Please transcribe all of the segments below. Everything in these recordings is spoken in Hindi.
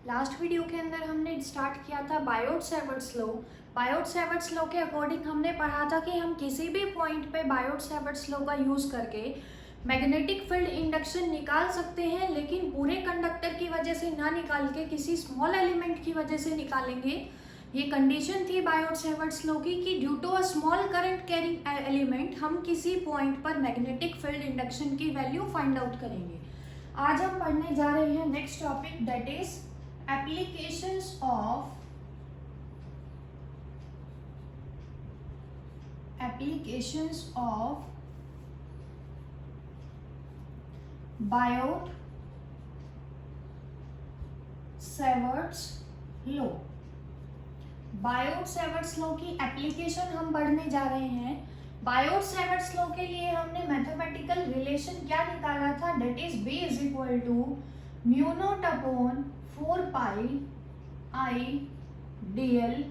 लास्ट वीडियो के अंदर हमने स्टार्ट किया था बायोट-सैवर्ट्स लॉ। बायोट-सैवर्ट्स लॉ के अकॉर्डिंग हमने पढ़ा था कि हम किसी भी पॉइंट पे बायोट-सैवर्ट्स लॉ का यूज़ करके मैग्नेटिक फील्ड इंडक्शन निकाल सकते हैं, लेकिन पूरे कंडक्टर की वजह से ना निकाल के किसी स्मॉल एलिमेंट की वजह से निकालेंगे। ये कंडीशन थी बायोट-सैवर्ट्स लॉ की कि due to a small current carrying element हम किसी पॉइंट पर मैग्नेटिक फील्ड इंडक्शन की वैल्यू फाइंड आउट करेंगे। आज हम पढ़ने जा रहे हैं next topic, that is applications of Biot Savart's law. Biot Savart's law की एप्लीकेशन हम पढ़ने जा रहे हैं। बायोट-सैवर्ट्स लॉ के लिए हमने मैथमेटिकल रिलेशन क्या निकाला था, that is B is equal to mu not upon 4 pi I dl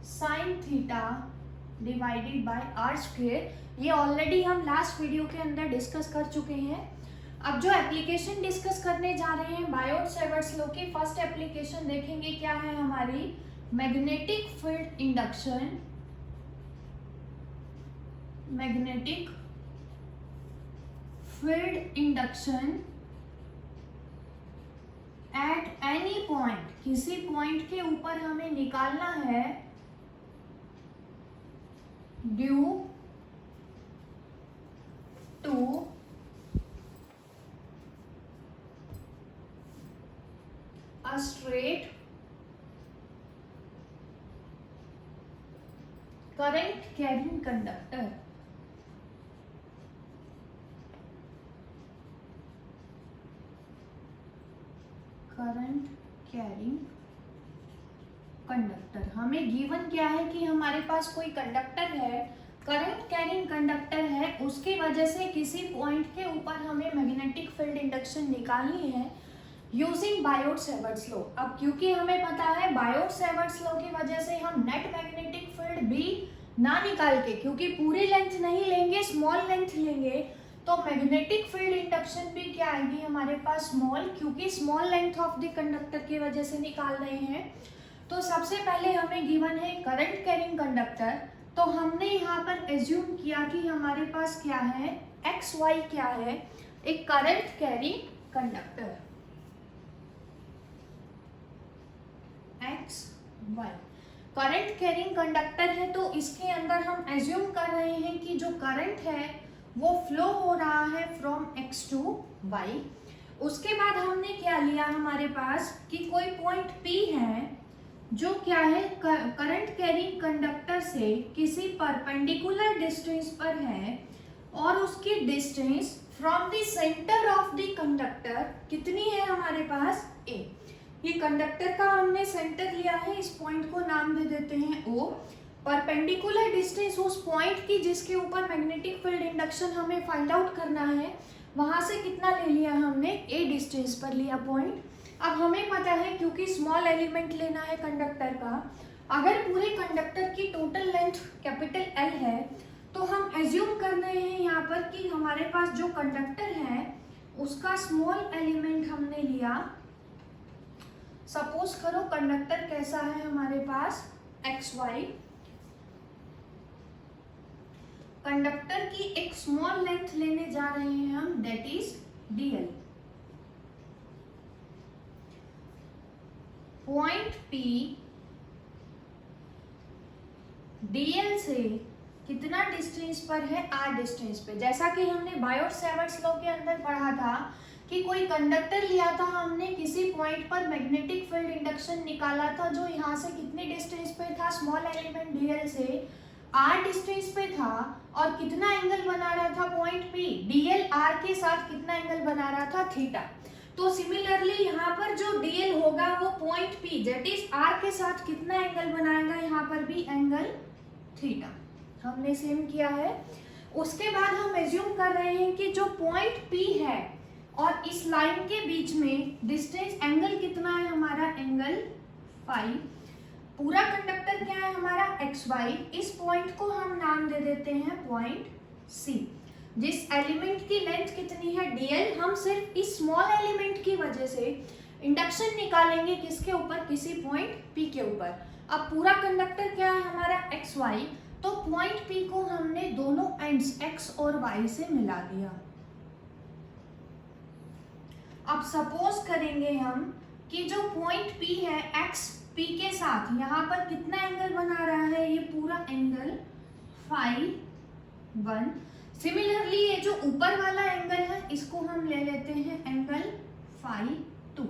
sine theta divided by are square. ये ऑलरेडी हम लास्ट वीडियो के अंदर डिस्कस कर चुके हैं। अब जो एप्लीकेशन डिस्कस करने जा रहे हैं बायोट-सैवर्ट्स लॉ की, फर्स्ट एप्लीकेशन देखेंगे क्या है हमारी, magnetic field induction. Magnetic field induction at any point, किसी पॉइंट के ऊपर हमें निकालना है due to a straight current carrying conductor. Current carrying conductor हमें गिवन क्या है कि हमारे पास कोई कंडक्टर है, करंट कैरिंग कंडक्टर है, उसकी वजह से किसी पॉइंट के ऊपर हमें मैग्नेटिक फील्ड इंडक्शन निकालनी है यूजिंग बायोट-सैवर्ट्स लॉ। अब क्योंकि हमें पता है बायोट-सैवर्ट्स लॉ की वजह से हम नेट मैग्नेटिक फील्ड भी ना निकाल के, क्योंकि पूरी लेंथ नहीं लेंगे, स्मॉल लेंथ लेंगे, तो मैग्नेटिक फील्ड इंडक्शन भी क्या आएगी हमारे पास, स्मॉल, क्योंकि small length of the conductor की वजह से निकाल रहे हैं। तो सबसे पहले हमें गिवन है करंट कैरिंग कंडक्टर, तो हमने यहाँ पर एज्यूम किया कि हमारे पास क्या है, एक्स वाई क्या है, एक current carrying conductor X Y current carrying conductor है। तो इसके अंदर हम एज्यूम कर रहे हैं कि जो करंट है वो फ्लो हो रहा है फ्रॉम एक्स टू वाई। उसके बाद हमने क्या लिया हमारे पास कि कोई पॉइंट P है जो क्या है, करंट कैरिंग कंडक्टर से किसी परपेंडिकुलर डिस्टेंस पर है, और उसकी distance from the centre of the conductor कितनी है हमारे पास, A। ये कंडक्टर का हमने सेंटर लिया है, इस पॉइंट को नाम दे देते हैं O। परपेंडिकुलर डिस्टेंस उस पॉइंट की जिसके ऊपर मैग्नेटिक फील्ड इंडक्शन हमें फाइंड आउट करना है, वहां से कितना ले लिया हमने, A डिस्टेंस पर लिया पॉइंट। अब हमें पता है क्योंकि स्मॉल एलिमेंट लेना है कंडक्टर का, अगर पूरे कंडक्टर की टोटल लेंथ कैपिटल L है, तो हम एज्यूम कर रहे हैं यहाँ पर कि हमारे पास जो कंडक्टर है उसका स्मॉल एलिमेंट हमने लिया। सपोज करो कंडक्टर कैसा है हमारे पास, एक्स वाई। कंडक्टर की एक स्मॉल लेंथ लेने जा रहे हैं हम, that is dl। Point P dl से कितना डिस्टेंस पर है, r डिस्टेंस पे। जैसा कि हमने बायोट-सैवर्ट्स लॉ के अंदर पढ़ा था कि कोई कंडक्टर लिया था हमने, किसी पॉइंट पर मैग्नेटिक फील्ड इंडक्शन निकाला था जो यहाँ से कितने डिस्टेंस पे था, स्मॉल एलिमेंट dl से r डिस्टेंस पे था, और कितना एंगल बना रहा था पॉइंट P, dl r के साथ कितना एंगल बना रहा था, थीटा। तो सिमिलरली यहाँ पर जो dl होगा वो point P that is r के साथ कितना एंगल बनाएगा, यहाँ पर भी एंगल थीटा हमने सेम किया है। उसके बाद हम एज्यूम कर रहे हैं कि जो पॉइंट P है और इस लाइन के बीच में डिस्टेंस एंगल कितना है हमारा, एंगल फाई। पूरा कंडक्टर क्या है हमारा, एक्स वाई। इस पॉइंट को हम नाम दे देते हैं पॉइंट C। जिस एलिमेंट की लेंथ कितनी है dl, हम सिर्फ इस स्मॉल एलिमेंट की वजह से इंडक्शन निकालेंगे किसके ऊपर, किसी पॉइंट P के ऊपर। अब पूरा कंडक्टर क्या है हमारा XY, तो पॉइंट P को हमने दोनों एंड्स X और Y से मिला दिया। अब सपोज करेंगे हम कि जो पॉइंट P है X P के साथ यहाँ पर कितना एंगल बना रहा है, ये पूरा एंगल φ1। सिमिलरली ये जो ऊपर वाला एंगल है इसको हम ले लेते हैं एंगल φ2।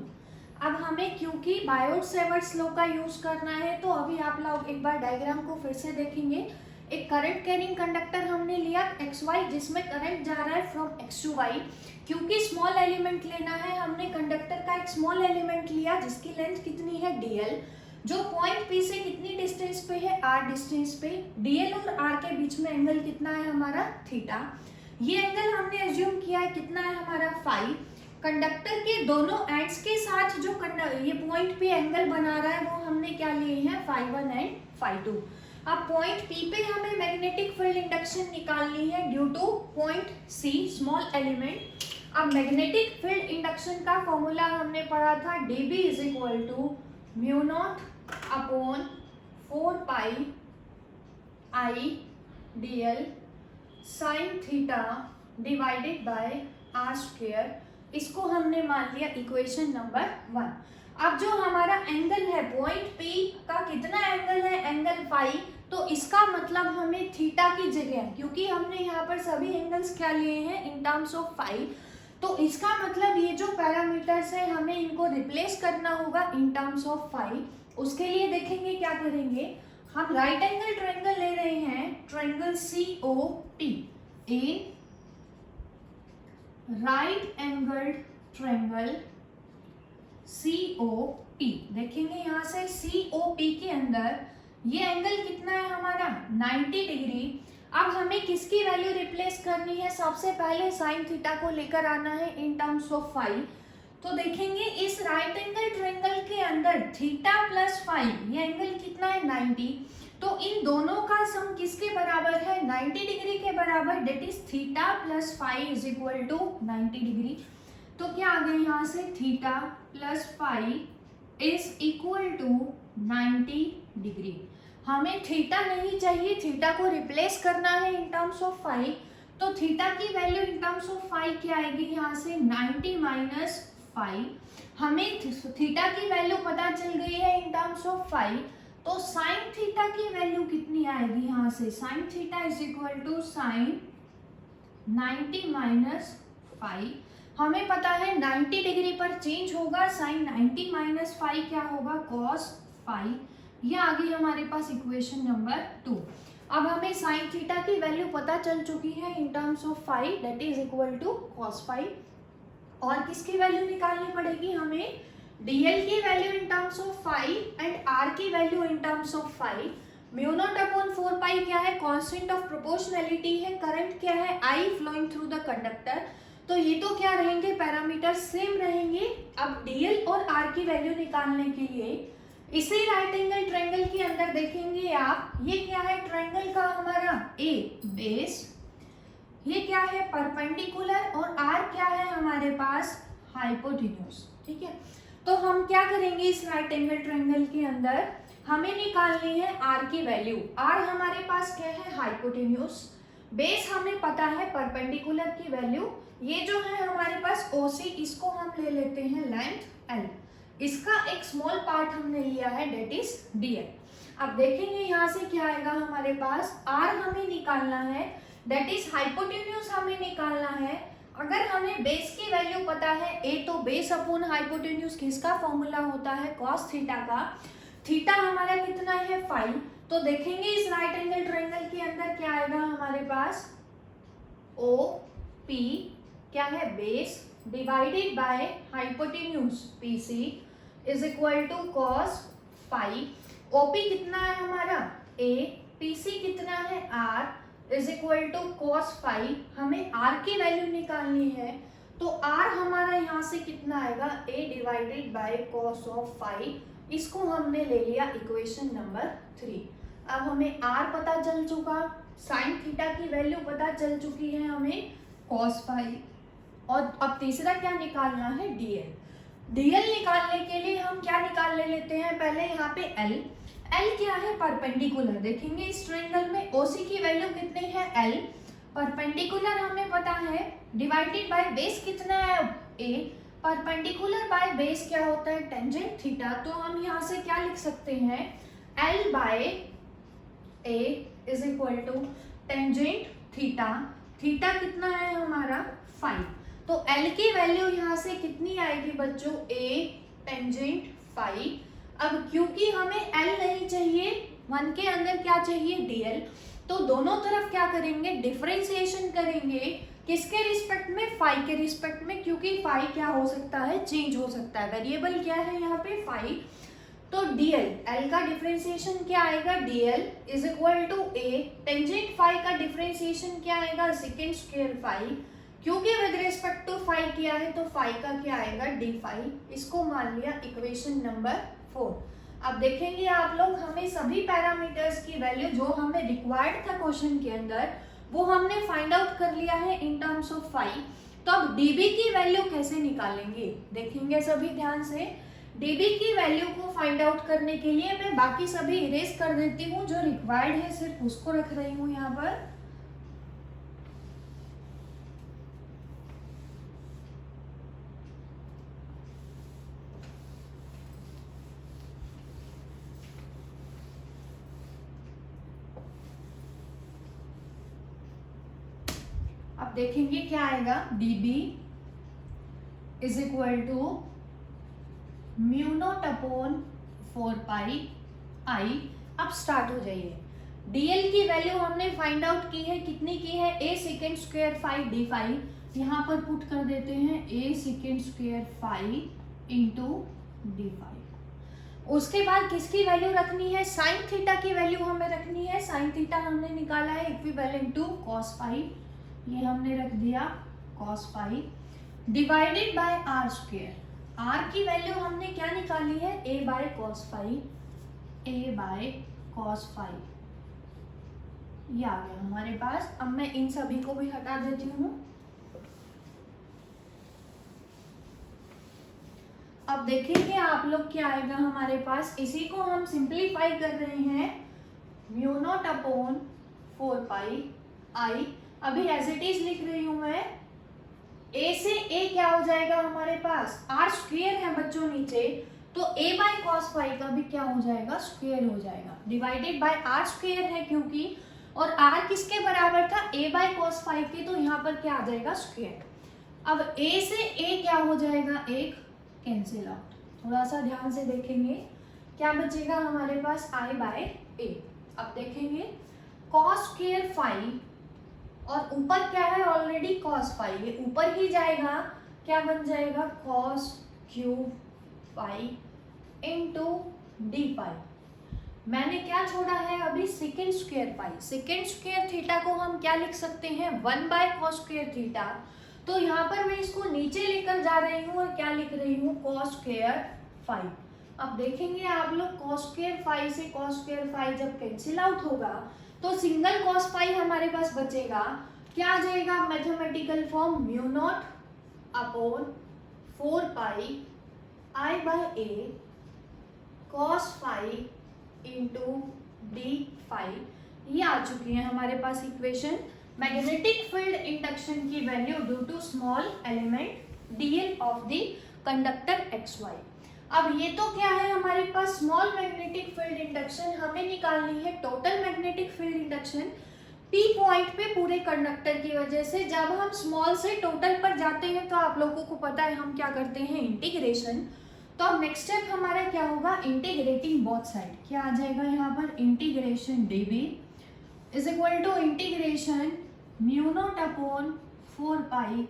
अब हमें क्योंकि बायोट-सेवर्ट्स लॉ का यूज करना है, तो अभी आप लोग एक बार डायग्राम को फिर से देखेंगे। एक करंट कैरिंग कंडक्टर हमने लिया XY, जिसमें करंट जा रहा है फ्रॉम X टू Y। क्योंकि स्मॉल एलिमेंट लेना है, हमने कंडक्टर का एक स्मॉल एलिमेंट लिया जिसकी लेंथ कितनी है DL, जो पॉइंट P से कितनी डिस्टेंस पे है, R डिस्टेंस पे। DL और R के बीच में एंगल कितना है हमारा, थीटा। ये एंगल हमने एज्यूम किया है कितना है हमारा फाई। कंडक्टर के दोनों एंड्स के साथ जो ये पॉइंट P एंगल बना रहा है वो हमने क्या लिए हैं, φ1 एंड φ2। अब पॉइंट P पे हमें मैग्नेटिक फील्ड इंडक्शन निकालनी है due to point C small element. अब मैग्नेटिक फील्ड इंडक्शन का फॉर्मूला हमने पढ़ा था, dB is equal to mu not upon 4 pi I dl sine theta divided by r square. इसको हमने मान लिया इक्वेशन नंबर 1। अब जो हमारा एंगल है पॉइंट P का कितना एंगल है, एंगल फाई, तो इसका मतलब हमें थीटा की जगह, क्योंकि हमने यहाँ पर सभी एंगल्स क्या लिए हैं इन टर्म्स ऑफ फाई, तो इसका मतलब ये जो पैरामीटर्स है हमें इनको रिप्लेस करना होगा इन टर्म्स ऑफ फाई। उसके लिए देखेंगे क्या करेंगे, हम राइट एंगल ट्रायंगल ले रहे हैं, ट्रायंगल COT, ए राइट एंगल ट्रायंगल COT। देखेंगे यहाँ से COT के अंदर ये एंगल कितना है हमारा 90 डिग्री। अब हमें किसकी वैल्यू रिप्लेस करनी है, सबसे पहले साइन थीटा को लेकर आना है इन टर्म्स ऑफ फाई। तो देखेंगे इस राइट एंगल ट्रायंगल के अंदर थीटा प्लस फाई, ये एंगल कितना है 90, तो इन दोनों का सम किसके बराबर है, 90 डिग्री के बराबर, that is theta plus phi is equal to 90 degree. तो क्या आ गया यहाँ से, theta plus phi is equal to 90 degree. हमें थीटा नहीं चाहिए, थीटा को रिप्लेस करना है इन टर्म्स ऑफ फाई। तो थीटा की value in terms of phi क्या आएगी यहाँ से 90 माइनस फाई। हमें थीटा की वैल्यू पता चल गई है इन टर्म्स ऑफ फाई, तो साइन थीटा की वैल्यू कितनी आएगी यहाँ से, sine theta is equal to sine 90 minus phi. हमें पता है 90 डिग्री पर चेंज होगा, साइन 90 माइनस फाई क्या होगा, कॉस फाई। ये आ गई हमारे पास इक्वेशन नंबर 2। अब हमें साइन थीटा की वैल्यू पता चल चुकी है in terms of phi, that is equal to cos phi. और किसकी वैल्यू निकालनी पड़ेगी हमें, dl की value in terms of phi and r की value in terms of phi. Mu not upon 4 pi क्या है, कांस्टेंट ऑफ प्रोपोर्शनैलिटी है, करंट क्या है I flowing through the conductor, तो ये तो क्या रहेंगे, पैरामीटर सेम रहेंगे। अब dl और r की वैल्यू निकालने के लिए इसी राइट एंगल ट्रायंगल के अंदर देखेंगे आप, ये क्या है ट्रायंगल का हमारा A बेस, ये क्या है परपेंडिकुलर, और r क्या है हमारे पास हाइपोटेन्यूज। ठीक है, तो हम क्या करेंगे इस राइट एंगल ट्रायंगल के अंदर हमें निकालनी है r की वैल्यू। r हमारे पास क्या है हाइपोटेन्यूज, बेस हमें पता है परपेंडिकुलर की वैल्यू, ये जो है हमारे पास OC, इसको हम ले लेते हैं लेंथ L, इसका एक स्मॉल पार्ट हमने लिया है डेट इज dl। अब देखेंगे यहाँ से क्या आएगा हमारे पास, r हमें निकालना है, डेट इज हाइपोटेन्यूज हमें निकालना है। अगर हमें बेस की वैल्यू पता है a, तो बेस अपॉन हाइपोटेन्यूज किसका फॉर्मूला होता है, कॉस थीटा का। थीटा हमारा कितना है फाई, तो देखेंगे इस राइट एंगल ट्रायंगल के अंदर क्या आएगा हमारे पास, OP क्या है base divided by hypotenuse PC is equal to cos phi. OP कितना है हमारा A, PC कितना है R is equal to cos phi. हमें R की वैल्यू निकालनी है, तो R हमारा यहाँ से कितना आएगा, A divided by cos of phi. इसको हमने ले लिया इक्वेशन नंबर 3। अब हमें R पता चल चुका, साइन थीटा की वैल्यू पता चल चुकी है हमें कॉस फाई, और अब तीसरा क्या निकालना है dl। डीएल निकालने के लिए हम क्या निकाल लेते हैं, पहले यहाँ पे एल। एल क्या है, परपेंडिकुलर। देखेंगे इस ट्रायंगल में ओसी की वैल्यू कितनी है, एल। परपेंडिकुलर हमें पता है, डिवाइडेड बाय बेस कितना है, ए। परपेंडिकुलर बाय बेस क्या होता है, टेंजेंट थीटा। तो हम यहाँ से क्या लिख सकते हैं, L by A is equal to tangent theta. Theta कितना है हमारा 5। तो एल की वैल्यू यहाँ से कितनी आएगी बच्चों, ए टेंजेंट 5। अब क्योंकि हमें एल नहीं चाहिए, 1 के अंदर क्या चाहिए, डीएल, तो दोनों तरफ क्या करेंगे, डिफरेंशिएशन करेंगे। किसके रिस्पेक्ट में, फाई के रिस्पेक्ट में, क्योंकि फाई क्या हो सकता है, चेंज हो सकता है। वेरिएबल क्या है यहाँ पे, फाई। तो डीएल, एल का डिफरेंशिएशन क्या आएगा, dl is equal to a tangent phi का डिफरेंशिएशन क्या आएगा, सेकेंड स्क्वायर फाई। क्योंकि विद रिस्पेक्ट टू फाई किया है तो फाई का क्या आएगा, डी फाई। इसको मान लिया इक्वेशन नंबर 4। अब देखेंगे आप लोग, हमें सभी पैरामीटर्स की वैल्यू जो हमें रिक्वायर्ड था क्वेश्चन के अंदर वो हमने फाइंड आउट कर लिया है इन टर्म्स ऑफ फाई। तो अब डीबी की वैल्यू कैसे निकालेंगे, देखेंगे सभी ध्यान से। डीबी की वैल्यू को फाइंड आउट करने के लिए मैं बाकी सभी इरेज कर देती हूँ, जो रिक्वायर्ड है सिर्फ उसको रख रही हूँ यहाँ पर। अब देखेंगे क्या आएगा, dB is equal to mu not upon 4 pi I. अब स्टार्ट हो जाइए। dl की वैल्यू हमने फाइंड आउट की है, कितनी की है, a second square phi d phi. यहाँ पर पुट कर देते हैं a second square phi into D phi. उसके बाद किसकी वैल्यू रखनी है, साइन थीटा की वैल्यू हमें रखनी है। साइन थीटा हमने निकाला है इक्विवेलेंट टू कॉस फाई, ये हमने रख दिया cos phi, divided by r square. R की वैल्यू हमने क्या निकाली है, a by cos phi, a by cos phi. ये आ गया हमारे पास। अब मैं इन सभी को भी हटा देती हूँ। अब देखेंगे आप लोग क्या आएगा हमारे पास, इसी को हम सिंप्लीफाई कर रहे हैं, म्यू नॉट अपॉन 4 पाई आई। अभी एज इट इज लिख रही हूं मैं। a से a क्या हो जाएगा हमारे पास, r स्क्वायर है बच्चों नीचे, तो a बाय कॉस फाई का भी क्या हो जाएगा, स्क्वायर हो जाएगा, डिवाइडेड बाय r स्क्वायर है क्योंकि, और r किसके बराबर था, a बाय कॉस फाई के, तो यहाँ पर क्या आ जाएगा, स्क्वायर। अब a से a क्या हो जाएगा, एक कैंसिल आउट। थोड़ा सा ध्यान से देखेंगे, क्या बचेगा हमारे पास, i बाय a। अब देखेंगे कॉस स्क्वायर फाई और ऊपर क्या है, ऑलरेडी कॉस फाई, ये ऊपर ही जाएगा, क्या बन जाएगा, cos cube phi into D phi. मैंने क्या छोड़ा है अभी, second square phi. Second square theta को हम क्या लिख सकते हैं, 1 बाय कॉस स्क्वायर थीटा। तो यहाँ पर मैं इसको नीचे लेकर जा रही हूँ और क्या लिख रही हूँ, कॉस स्क्वायर फाई। अब देखेंगे आप लोग, कॉस स्क्वायर फाई से कॉस स्क्वायर फाई जब कैंसिल आउट होगा तो सिंगल कॉस फाई हमारे पास बचेगा। क्या आ जाएगा, mathematical form, mu not upon 4 pi I by A cos phi into D phi. ये आ चुकी है हमारे पास इक्वेशन। मैग्नेटिक फील्ड इंडक्शन की value due to small element DL of the conductor X Y. अब ये तो क्या है हमारे पास, स्मॉल मैग्नेटिक फील्ड इंडक्शन। हमें निकालनी है total magnetic field induction P point पे पूरे कंडक्टर की वजह से। जब हम स्मॉल से टोटल पर जाते हैं तो आप लोगों को पता है हम क्या करते हैं, इंटीग्रेशन। तो अब नेक्स्ट स्टेप हमारा क्या होगा, इंटीग्रेटिंग बोथ साइड। क्या आ जाएगा यहाँ पर, integration dB is equal to integration mu not upon 4 pi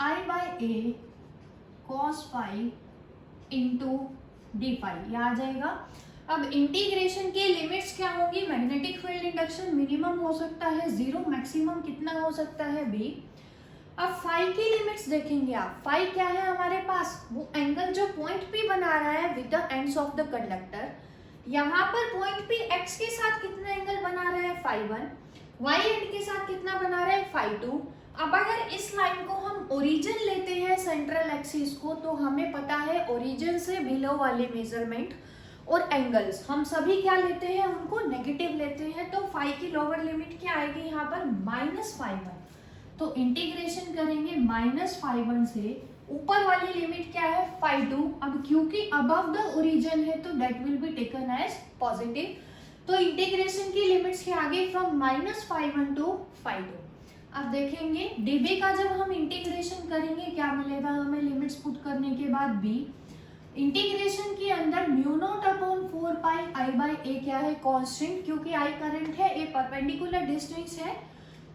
I by A cos phi into D phi, यह आ जाएगा। अब इंटीग्रेशन के लिमिट्स क्या होंगी, मैग्नेटिक फील्ड इंडक्शन मिनिमम हो सकता है 0, मैक्सिमम कितना हो सकता है b। अब फाई की लिमिट्स देखेंगे आप। फाई क्या है हमारे पास, वो एंगल जो पॉइंट p बना रहा है with the ends of the conductor. यहाँ पर पॉइंट p x के साथ कितना एंगल बना रहा है, फाई 1। y एंड के साथ कितना बना रहा है फाई 2। अब अगर इस लाइन को हम ओरिजिन लेते हैं सेंट्रल एक्सिस को, तो हमें पता है ओरिजिन से बिलो वाले मेजरमेंट और एंगल्स हम सभी क्या लेते हैं, उनको नेगेटिव लेते हैं। तो फाई की लोअर लिमिट क्या आएगी यहाँ पर -φ1। तो इंटीग्रेशन करेंगे -φ1 से, ऊपर वाली लिमिट क्या है फाई 2। अब क्योंकि अबव द ओरिजिन है तो that will be taken as positive. तो इंटीग्रेशन की लिमिट्स के आगे फ्रॉम -φ1 टू फाई 2। अब देखेंगे db का जब हम इंटीग्रेशन करेंगे क्या मिलेगा हमें, लिमिट्स पुट करने के बाद b इंटीग्रेशन के अंदर μ0/4πi/a क्या है, कांस्टेंट, क्योंकि I करंट है, a परपेंडिकुलर डिस्टेंस है।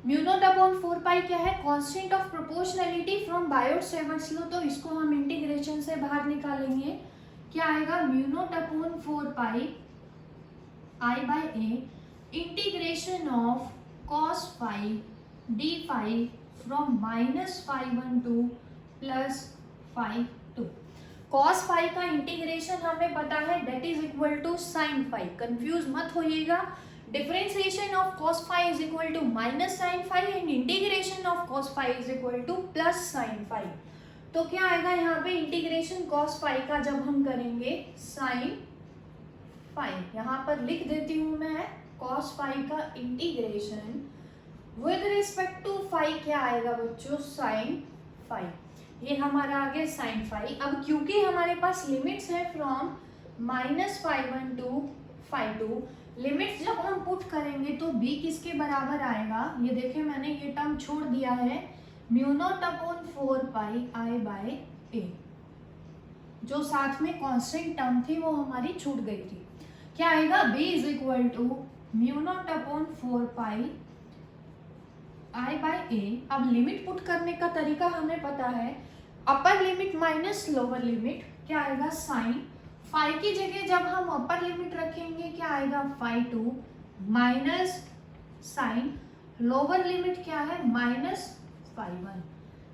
μ0/4π क्या है, constant of proportionality from Biot-Savart's law. तो इसको हम इंटीग्रेशन से बाहर निकालेंगे, क्या आएगा μ0/4πi/a integration of cos phi d phi from -φ1 to +φ2। cos phi का इंटीग्रेशन हमें पता है that is equal to sin phi, confuse मत होइएगा। Differentiation of cos phi is equal to -sin phi and integration of cos phi is equal to +sin phi। तो क्या आएगा यहाँ पे इंटीग्रेशन cos phi का जब हम करेंगे sin phi, यहाँ पर लिख देती हूँ मैं cos phi का integration with respect to phi क्या आएगा बच्चों, sin phi। ये हमारा आ गया sin phi। अब क्योंकि हमारे पास लिमिट्स है फ्रॉम -φ1 टू φ2, लिमिट्स जब हम पुट करेंगे तो b किसके बराबर आएगा, ये देखिए मैंने ये टर्म छोड़ दिया है μ0/4πi/a, जो साथ में कांस्टेंट टर्म थी वो हमारी छूट गई थी। क्या आएगा b is equal to μ0/4πi/a। अब लिमिट पुट करने का तरीका हमें पता है, अपर लिमिट माइनस लोअर लिमिट, क्या आएगा साइन फाई की जगह जब हम अपर लिमिट रखेंगे क्या आएगा phi 2 minus sine lower limit क्या है -φ1।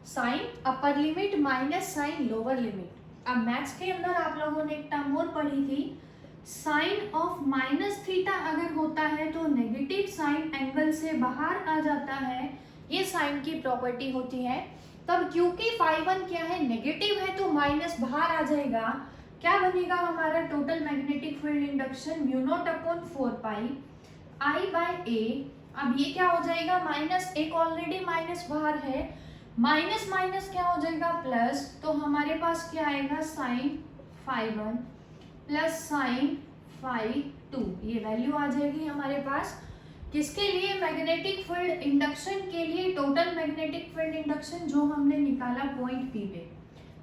Sine upper limit minus sine lower limit. अब मैथ्स के अंदर आप लोगों ने एक टर्म और पढ़ी थी, साइन ऑफ -θ अगर होता है तो नेगेटिव साइन एंगल से बाहर आ जाता है, ये साइन की प्रॉपर्टी होती है। तब क्योंकि φ1 क्या है नेगेटिव है तो माइनस बाहर आ जाएगा, क्या बनेगा हमारा total magnetic field induction μ0/4πi/a। अब ये क्या हो जाएगा माइनस, एक ऑलरेडी माइनस बाहर है, माइनस माइनस क्या हो जाएगा प्लस, तो हमारे पास क्या आएगा साइन φ1 प्लस साइन φ2, ये वैल्यू आ जाएगी हमारे पास किसके लिए, मैग्नेटिक फील्ड इंडक्शन के लिए। टोटल मैग्नेटिक फील्ड इंडक्शन जो हमने निकाला पॉइंट पी पे,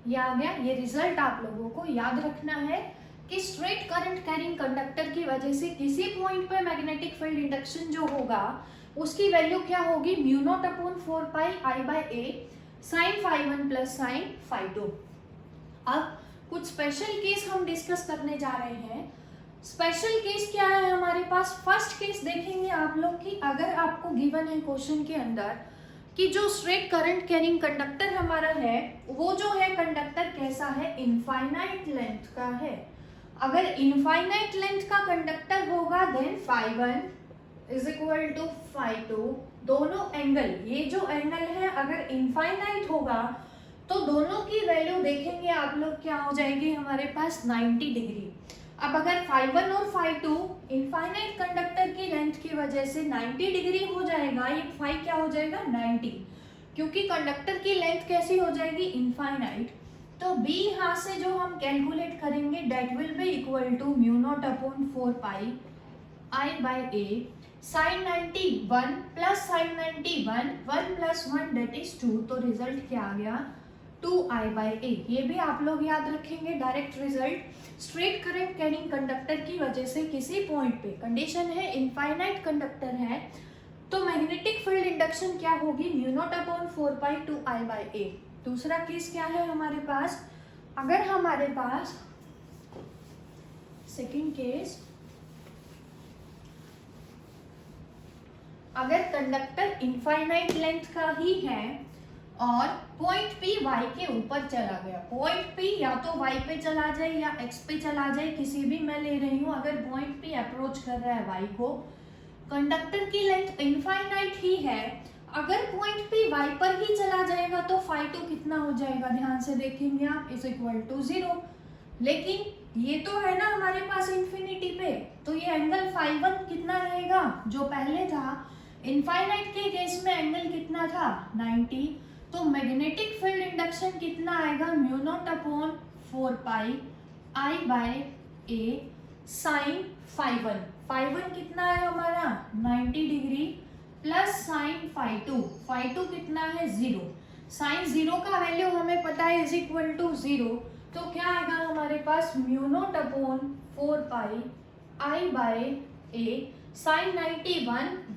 ये आ गया। ये रिजल्ट आप लोगों को याद रखना है कि स्ट्रेट करंट कैरिंग कंडक्टर की वजह से किसी पॉइंट पे मैग्नेटिक फील्ड इंडक्शन जो होगा उसकी वैल्यू क्या होगी μ0/4πi/a साइन φ1 प्लस साइन φ2। अब कुछ स्पेशल केस हम डिस्कस करने जा रहे हैं। स्पेशल केस क्या है हमारे पास, फर्स्ट केस देखेंगे आप लोग कि अगर आपको गिवन है क्वेश्चन के अंदर कि जो स्ट्रेट करंट कैरिंग कंडक्टर हमारा है वो जो है कंडक्टर कैसा है, इनफाइनाइट लेंथ का है। अगर इनफाइनाइट लेंथ का कंडक्टर होगा देन φ1 इज इक्वल टू φ2, दोनों एंगल, ये जो एंगल है अगर इनफाइनाइट होगा तो दोनों की वैल्यू देखेंगे आप लोग क्या हो जाएगी हमारे पास 90 डिग्री। अब अगर φ1 और φ2 इनफाइनाइट कंडक्टर की लेंथ की वजह से 90 डिग्री हो जाएगा, ये फाई क्या हो जाएगा 90, क्योंकि कंडक्टर की लेंथ कैसी हो जाएगी इनफाइनाइट। तो b यहाँ से जो हम कैलकुलेट करेंगे that will be equal to μ0/4πi/a sine 91 plus sine 91 1 plus 1 that is 2, तो रिजल्ट क्या आ गया 2i/a। ये भी आप लोग याद रखेंगे direct result. Straight current carrying conductor की वजह से किसी पॉइंट पे कंडीशन है इनफाइनाइट कंडक्टर है तो मैग्नेटिक फील्ड इंडक्शन क्या होगी μ0/4π 2i/a। दूसरा केस क्या है हमारे पास, अगर हमारे पास सेकंड केस, अगर कंडक्टर इनफाइनाइट लेंथ का ही है और पॉइंट P y के ऊपर चला गया, पॉइंट P या तो y पे चला जाए या x पे चला जाए, किसी भी मैं ले रही हूँ। अगर पॉइंट P अप्रोच कर रहा है y को कंडक्टर की लेंथ इनफाइनाइट ही है, अगर पॉइंट पी वाई पर ही चला जाएगा तो फाई टू कितना हो जाएगा, ध्यान से देखेंगे आप, इज इक्वल टू 0। लेकिन ये तो है ना हमारे पास इंफिनिटी पे, तो ये एंगल फाई वन कितना रहेगा, जो पहले था इनफाइनाइट के केस में एंगल कितना था 90। तो मैग्नेटिक फील्ड इंडक्शन कितना आएगा, mu not upon 4 pi I by A sine phi one. Phi one कितना है हमारा 90 degree plus sine phi two कितना है 0। साइन 0 का वैल्यू हमें पता है इज इक्वल टू 0, तो क्या आएगा हमारे पास mu not upon 4 pi I by A sine 90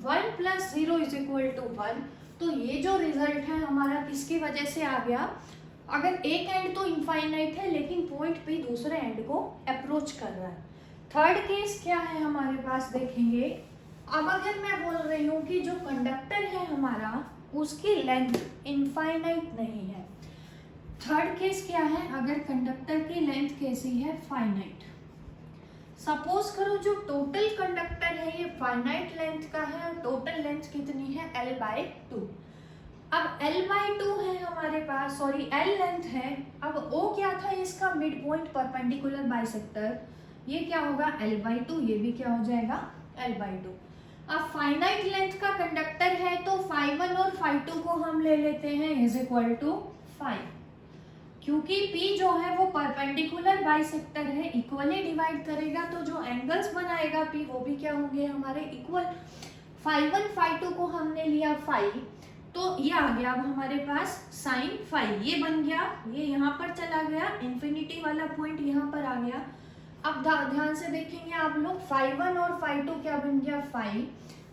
1 plus 0 is equal to 1। तो ये जो रिजल्ट है हमारा किसकी वजह से आ गया, अगर एक एंड तो इनफाइनाइट है लेकिन पॉइंट पे दूसरे एंड को अप्रोच कर रहा है। थर्ड केस क्या है हमारे पास देखेंगे, अब अगर मैं बोल रही हूँ कि जो कंडक्टर है हमारा उसकी लेंथ इनफाइनाइट नहीं है। थर्ड केस क्या है, अगर कंडक्टर की लेंथ कैसी है फाइनाइट। सपोज करो जो टोटल कंडक्टर है ये फाइनाइट लेंथ का है और टोटल लेंथ कितनी है L/2। अब L/2 है हमारे पास, सॉरी L लेंथ है। अब O क्या था इसका, मिड पॉइंट परपेंडिकुलर बाइसेक्टर, ये क्या होगा L/2, ये भी क्या हो जाएगा L/2। अब फाइनाइट लेंथ का कंडक्टर है तो फाई वन और फाई टू को हम ले लेते हैं इज इक्वल टू 5, क्योंकि P जो है वो परपेंडिकुलर बाइसेक्टर है, इक्वली डिवाइड करेगा तो जो एंगल्स बनाएगा P वो भी क्या होंगे हमारे equal. Phi one phi two को हमने लिया 5, तो ये आ गया अब हमारे पास साइन 5, ये बन गया, ये यहाँ पर चला गया, इन्फिनिटी वाला पॉइंट यहाँ पर आ गया। अब ध्यान से देखेंगे आप लोग, फाई वन और फाई टू क्या बन गया 5,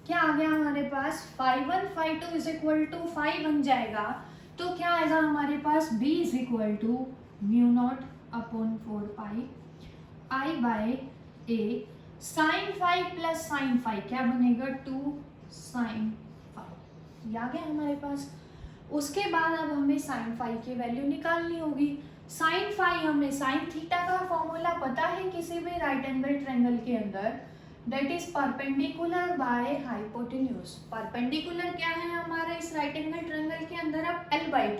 क्या आ गया हमारे पास phi one phi two is equal to 5 बन जाएगा। तो क्या आएगा हमारे पास b is equal to mu not upon 4 pi I by A sine 5 plus sine 5 क्या बनेगा 2 साइन 5, ये आ गया हमारे पास। उसके बाद अब हमें साइन 5 की वैल्यू निकालनी होगी। साइन 5 हमें साइन थीटा का फॉर्मूला पता है किसी भी राइट एंगल ट्रायंगल के अंदर, that is perpendicular by hypotenuse. Perpendicular क्या है हमारा इस राइट एंगल ट्रायंगल के अंदर, अब L/2,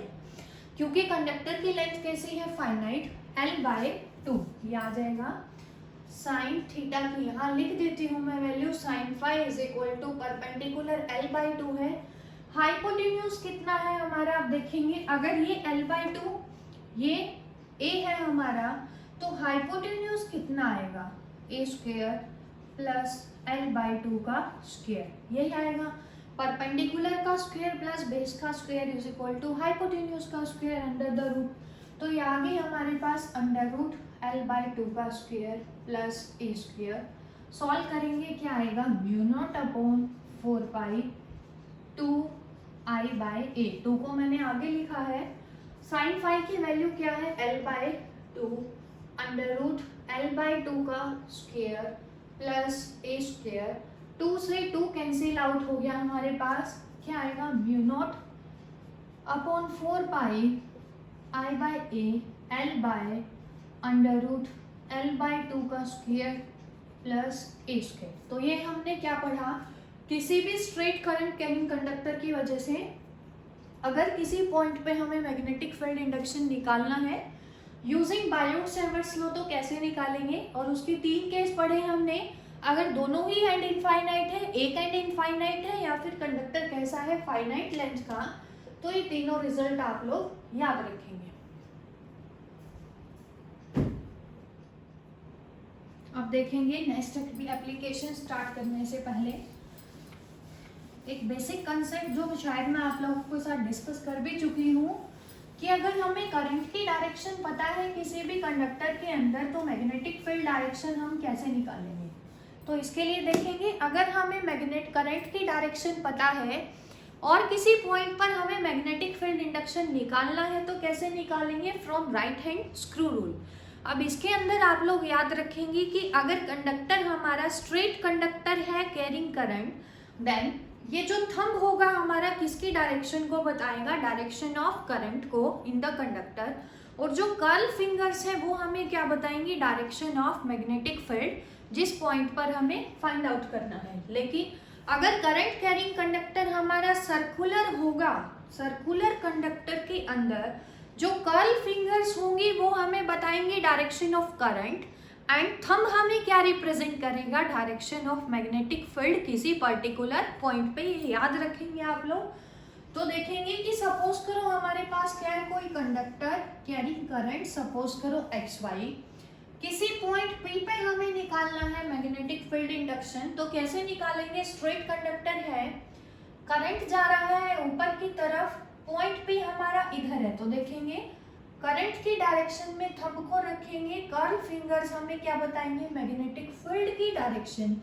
क्योंकि कंडक्टर की लेंथ कैसी है फाइनाइट, L/2 ये आ जाएगा। साइन थीटा की यहाँ लिख देती हूँ मैं value, sine 5 is equal to perpendicular L/2 है। हाइपोटेन्यूज कितना है हमारा, आप देखेंगे अगर ये L/2 ये a है हमारा, तो हाइपोटेन्यूज कितना आएगा a स्क्वायर प्लस L/2 का स्क्वायर, यही आएगा। परपेंडिकुलर का स्क्वायर प्लस बेस का square is equal to hypotenuse का स्क्वायर अंडर द रूट, तो ये आ गई हमारे पास अंडर रूट L/2 का square plus a square. Solve करेंगे क्या आएगा, mu not upon 4 pi 2 I by ए, 2 को मैंने आगे लिखा है। साइन 5 की वैल्यू क्या है L/2 अंडर रूट L/2 का स्क्वायर प्लस a स्क्वायर, 2 से 2 कैंसिल आउट हो गया हमारे पास, क्या आएगा mu not upon 4 pi I by A L by under root L/2 का स्क्वायर प्लस a स्क्वायर। तो ये हमने क्या पढ़ा, किसी भी स्ट्रेट करंट कैरिंग कंडक्टर की वजह से अगर किसी पॉइंट पे हमें मैग्नेटिक फील्ड इंडक्शन निकालना है यूजिंग बायोट-सेवर्ट्स लॉ, तो कैसे निकालेंगे, और उसके 3 केस पढ़े हमने। अगर दोनों ही एंड इनफाइनाइट है, एक एंड इनफाइनाइट है या फिर कंडक्टर कैसा है फाइनाइट लेंथ का, तो ये तीनों रिजल्ट आप लोग याद रखेंगे। अब देखेंगे नेक्स्ट एप्लीकेशन स्टार्ट करने से पहले एक बेसिक कंसेप्ट जो शायद मैं आप लोगों के साथ डिस्कस कर भी चुकी हूँ, कि अगर हमें करंट की डायरेक्शन पता है किसी भी कंडक्टर के अंदर, तो मैग्नेटिक फील्ड डायरेक्शन हम कैसे निकालेंगे। तो इसके लिए देखेंगे, अगर हमें मैग्नेट करंट की डायरेक्शन पता है और किसी पॉइंट पर हमें मैग्नेटिक फील्ड इंडक्शन निकालना है, तो कैसे निकालेंगे, from right hand screw rule. अब इसके अंदर आप लोग याद रखेंगे कि अगर कंडक्टर हमारा स्ट्रेट कंडक्टर है कैरिंग करंट, देन ये जो थंब होगा हमारा किसकी डायरेक्शन को बताएगा, डायरेक्शन ऑफ करंट को इन द कंडक्टर, और जो कर्ल फिंगर्स है वो हमें क्या बताएंगे, डायरेक्शन ऑफ मैग्नेटिक फील्ड, जिस पॉइंट पर हमें फाइंड आउट करना है। लेकिन अगर करंट कैरिंग कंडक्टर हमारा सर्कुलर होगा, सर्कुलर कंडक्टर के अंदर जो कर्ल फिंगर्स होंगी वो हमें बताएंगे direction of current, and thumb हमें क्या रिप्रेजेंट करेगा, डायरेक्शन ऑफ मैग्नेटिक फील्ड किसी पर्टिकुलर पॉइंट पे। ये याद रखेंगे आप लोग। तो देखेंगे कि सपोज करो हमारे पास क्या है, कोई कंडक्टर कैरिंग करंट, सपोज करो XY, किसी पॉइंट P पे हमें निकालना है मैग्नेटिक फील्ड इंडक्शन। तो कैसे निकालेंगे, स्ट्रेट कंडक्टर है, करंट जा रहा है ऊपर की तरफ, पॉइंट P हमारा इधर है। तो देखेंगे करंट की डायरेक्शन में थंब को रखेंगे, कर्ल फिंगर्स हमें क्या बताएंगे, मैग्नेटिक फील्ड की डायरेक्शन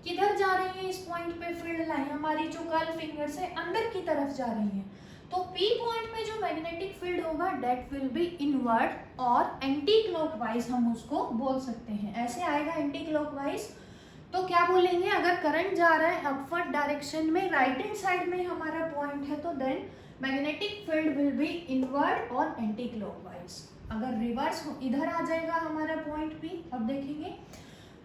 किधर जा रही है, इस पॉइंट पे फील्ड लाइन हमारी जो कर्ल फिंगर्स है अंदर की तरफ जा रही है। तो P पॉइंट पे जो मैग्नेटिक फील्ड होगा डेट विल बी इनवर्ड और एंटी क्लॉकवाइज हम उसको बोल सकते हैं। ऐसे आएगा एंटी क्लॉकवाइज। तो क्या बोलेंगे, अगर करंट जा रहा है अपवर्ड डायरेक्शन में, राइट हैंड साइड में हमारा पॉइंट है, तो then magnetic field will be inward और एंटी क्लॉकवाइज। अगर रिवर्स इधर आ जाएगा हमारा पॉइंट P, अब देखेंगे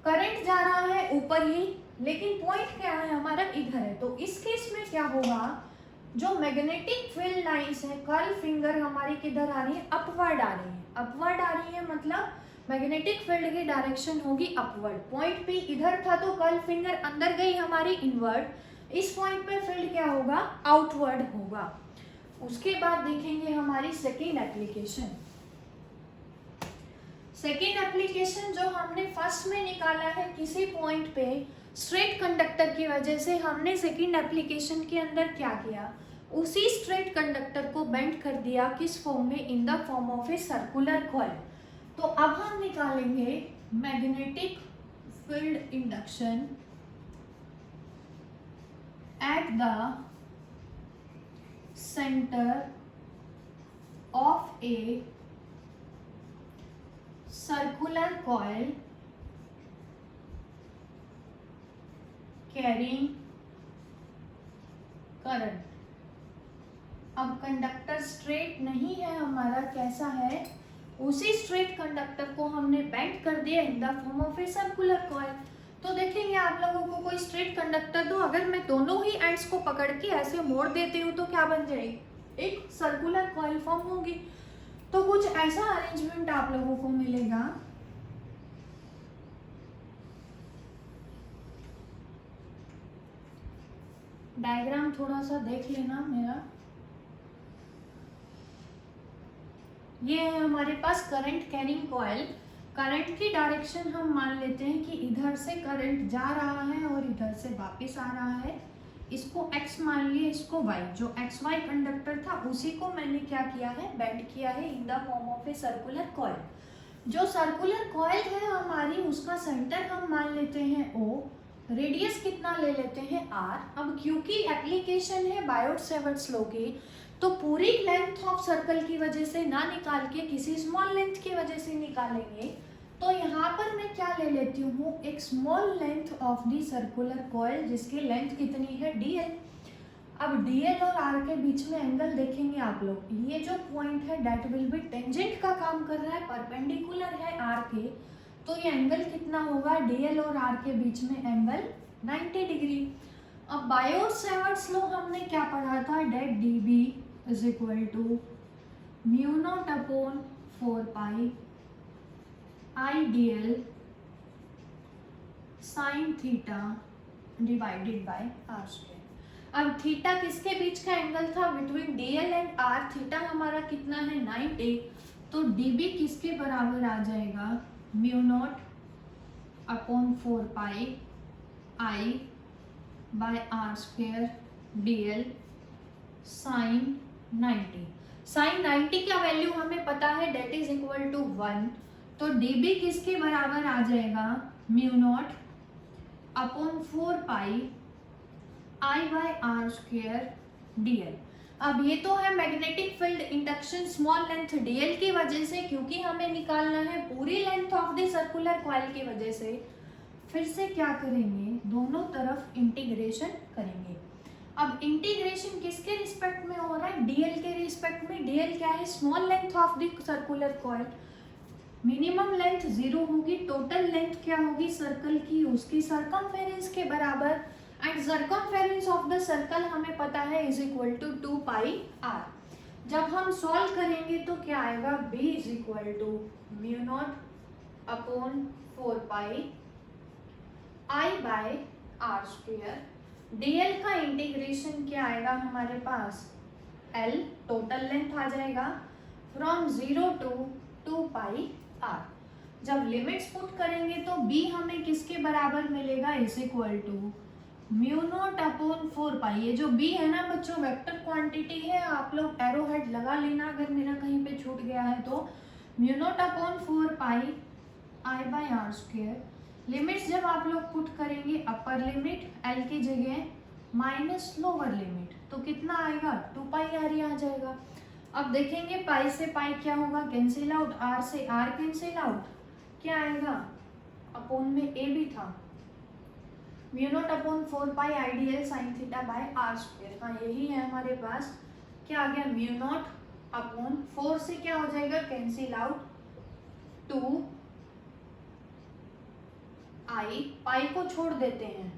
करंट जा रहा है ऊपर ही, लेकिन पॉइंट क्या है हमारा इधर है। तो इस केस में क्या होगा, जो मैग्नेटिक फील्ड लाइंस है, कर्ल फिंगर हमारी किधर आ रही है, अपवर्ड आ रही है। अपवर्ड आ रही है मतलब मैग्नेटिक फील्ड की डायरेक्शन होगी अपवर्ड। पॉइंट P इधर था तो कर्ल फिंगर अंदर गई हमारी इनवर्ड, इस पॉइंट पे फील्ड क्या होगा, आउटवर्ड होगा। उसके बाद देखेंगे हमारी सेकेंड एप्लीकेशन। सेकेंड एप्लीकेशन जो हमने फर्स्ट में निकाला है, किसी पॉइंट पे स्ट्रेट कंडक्टर की वजह से हमने सेकेंड एप्लीकेशन के अंदर क्या किया, उसी स्ट्रेट कंडक्टर को बेंड कर दिया, किस फॉर्म में, in the form of a circular coil. तो अब हम निकालेंगे magnetic field induction eight the centre of a circular coil carrying current. अब कंडक्टर स्ट्रेट नहीं है हमारा, कैसा है, उसी स्ट्रेट कंडक्टर को हमने बेंड कर दिया in the form of a circular coil. तो देखेंगे आप लोगों को कोई स्ट्रेट कंडक्टर दो, अगर मैं दोनों ही एंड्स को पकड़ के ऐसे मोड़ देती हूँ तो क्या बन जाएगी, एक सर्कुलर कॉइल फॉर्म होगी। तो कुछ ऐसा अरेंजमेंट आप लोगों को मिलेगा। डायग्राम थोड़ा सा देख लेना मेरा। ये है हमारे पास करंट कैरिंग कॉइल। करंट की डायरेक्शन हम मान लेते हैं कि इधर से करंट जा रहा है और इधर से वापस आ रहा है। इसको x मान लिए, इसको y। जो XY कंडक्टर था उसी को मैंने क्या किया है, बेंड किया है in the form of a circular coil. जो सर्कुलर कॉइल है हमारी, उसका सेंटर हम मान लेते हैं O, रेडियस कितना ले लेते हैं R। अब क्योंकि एप्लीकेशन है बायोट-सेवर्ट्स लॉ की, तो पूरी लेंथ ऑफ सर्कल की वजह से ना निकाल के किसी स्मॉल लेंथ की वजह से निकालेंगे। तो यहाँ पर मैं क्या ले लेती हूँ, एक small length of the circular coil, जिसकी लेंथ कितनी है dl। अब dl और r के बीच में एंगल देखेंगे आप लोग, ये जो पॉइंट है डेट विल बी टेंजेंट का काम कर रहा है, परपेंडिकुलर है r के। तो ये एंगल कितना होगा, dl और r के बीच में एंगल 90 डिग्री। अब बायोट-सेवर्ट्स लॉ हमने क्या पढ़ा था, that dB is equal to mu not upon 4 pi I dl sine theta divided by r square. अब थीटा किसके बीच का एंगल था, between dl and r। Theta हमारा कितना है 90, तो dB किसके बराबर आ जाएगा, mu not upon 4 pi I by r square dl sine 90। Sine 90 का वैल्यू हमें पता है, डेट इज इक्वल टू 1। तो dB किसके बराबर आ जाएगा, mu not upon 4 pi I by r square dl। अब ये तो है magnetic field induction small length dl की वजह से, क्योंकि हमें निकालना है पूरी length of the circular coil की वजह से। फिर से क्या करेंगे, दोनों तरफ इंटीग्रेशन करेंगे। अब इंटीग्रेशन किसके रिस्पेक्ट में हो रहा है, dl के रिस्पेक्ट में। dl क्या है, small length of the circular coil. Minimum length 0 होगी, टोटल लेंथ क्या होगी सर्कल की, उसकी सरकमफेरेंस के बराबर। And circumference of the circle हमें पता है is equal to 2 pi r. जब हम सॉल्व करेंगे तो क्या आएगा, b is equal to mu not upon 4 pi I by r square. dl का इंटीग्रेशन क्या आएगा हमारे पास, l टोटल लेंथ आ जाएगा फ्रॉम 0 टू 2 पाई r। जब लिमिट्स पुट करेंगे तो b हमें किसके बराबर मिलेगा, is equal to mu not upon 4 पाई। ये जो b है ना बच्चों वेक्टर क्वांटिटी है, आप लोग एरो हेड लगा लेना अगर मेरा कहीं पे छूट गया है तो। Mu not upon 4 pi I by r square. Limits जब आप लोग पुट करेंगे, अपर लिमिट l की जगह माइनस लोअर लिमिट, तो कितना आएगा 2 पाई आर ही आ जाएगा। अब देखेंगे पाई से पाई क्या होगा, कैंसिल आउट, r से r कैंसिल आउट, क्या आएगा अपॉन में a भी था, mu not upon 4 pi ideal sine theta by r square. हाँ यही है हमारे पास, क्या आ गया म्यू नॉट अपॉन 4 से क्या हो जाएगा कैंसिल आउट 2 आई, पाई को छोड़ देते हैं,